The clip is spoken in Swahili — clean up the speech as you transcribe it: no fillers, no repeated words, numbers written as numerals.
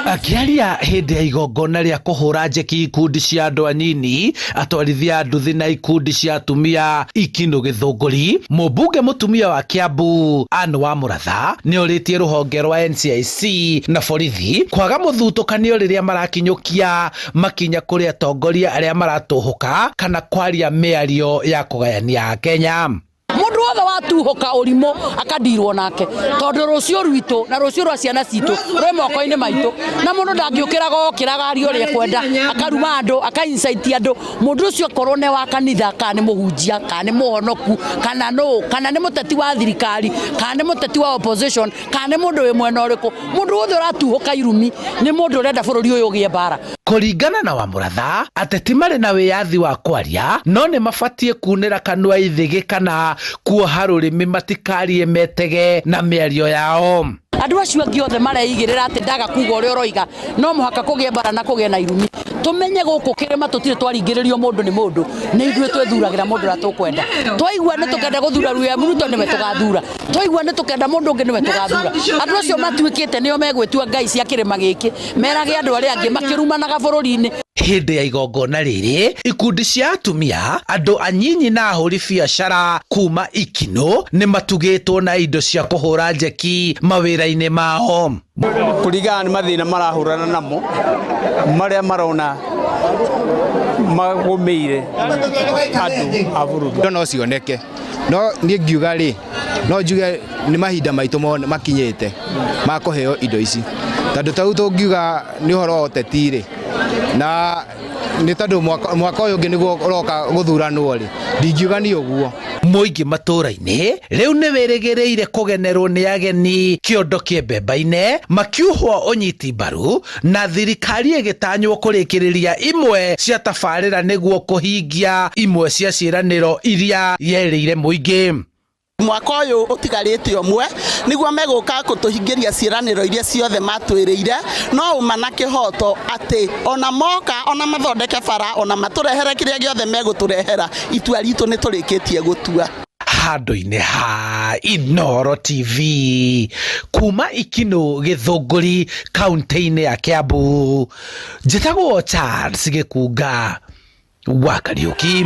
Akiaria hindi ya igongona ria kuhura njeki ikundi cia andu anyini, atwarithia nduthi na ikundi cia atumia Ikino Githunguri, mũmbunge mũtumia wa Kiambu Anne wa Mũratha nĩoritie rũhonge rwa NCIC na borithi kwaga mũthutũkanio rĩrĩa marakinyũkia makinya kũrĩ atongoria arĩa maratũhũka kana kwaria mĩario ya kũgayania Kenya. Mundu wothe watuhoka urimo akadirwo nake tondu rucio rwito na rucio rwa ciana citu rwe moko-ini maitu na mundu ndangiukiraga okiraga ari uri kwenda akaruma andu akainsaiti andu mundu ucio akorwo ne wa kanitha kana ni muhunjia kana ni muhonoku kana ni muteti wa thirikari kana ni muteti wa opposition kana ni mundu we mwena uriku mundu wothe uratuhoka irumi ni mundu urenda bururi uyu ugie bara. Kuringana na wa Mũratha, ateti marĩ na wĩyathi wa kwaria no nĩ mabatie kunĩra kanua ithĩgĩ kana kuoha rũrĩmĩ matikarie metege na mĩario yao. Andu acio angĩ othe mareigĩrĩra atĩ ndaga kuga ũrĩa ũroiga no mũhaka kũgĩe bara na kũgĩe na irumi. Tumenye gũkũ kĩrĩma tũtirĩ twaringĩrĩrio mũndũ nĩ mũndũ, nĩ ithuĩ twĩthuragĩra mũndũ ũrĩa tũkwenda. Twaigua nĩ tũkenda gũthura William Ruto nĩwe tũgathura, twaigua nĩ tũkenda mũndũ ũngĩ nĩwe tũgathura. Andu acio matuĩkĩte nĩo megwĩtua ngai cia kĩrĩma gĩkĩ, merage andũ arĩa angĩ makĩrumanaga bũrũri-inĩ. Hindi ya igongona rĩrĩ, ikundi cia atumia, andu anyinyi na ahũri biacara kuma Ikino nĩ matugĩtwo na indo cia kũhũra njeki mawĩra-inĩ mao. Kũringana nĩ mathĩna marahũrana namo marĩa marona magũmĩire andũ a bũrũri. No cioneke no niĩ ngiuga rĩ, no njuge nĩ mahinda maitũ makinyĩte ma kũheo indo ici, tondũ tau tũngiuga nĩ ũhoro wa ũteti rĩ na nĩ tondũ mwaka ũyũ ũngĩ nĩguo ũroka gũthuranwo rĩ, ndingiuga nĩ ũguo. Mũingĩ matũra-inĩ rĩu nĩ wĩrĩgĩrĩire kũgenerwo nĩ ageni kĩondo kĩembemba-inĩ makiuhwo ũnyiti mbaru na thirikari ĩgĩtanywo kũrĩkĩrĩria imwe cia tabarĩra nĩguo kũhingia imwe cia ciĩranĩro iria yerĩire mũingĩ. Mwaka ũyũ ũtigarĩte ũmwe nĩguo megũka kũtũhingĩria ciĩranĩro iria ciothe matwĩrĩire, no uma na kĩhoto atĩ ona moka ona mathondeke bara ona matũrehere kĩrĩa gĩothe megũtũrehera, itua ritũ nĩ tũrĩkĩtie gũtua. Handũ-inĩ ha Inooro TV kuma Ikino Githunguri kaunti-inĩ ya Kiambu, njĩtagwo Charles Gĩkunga wa Kariũki.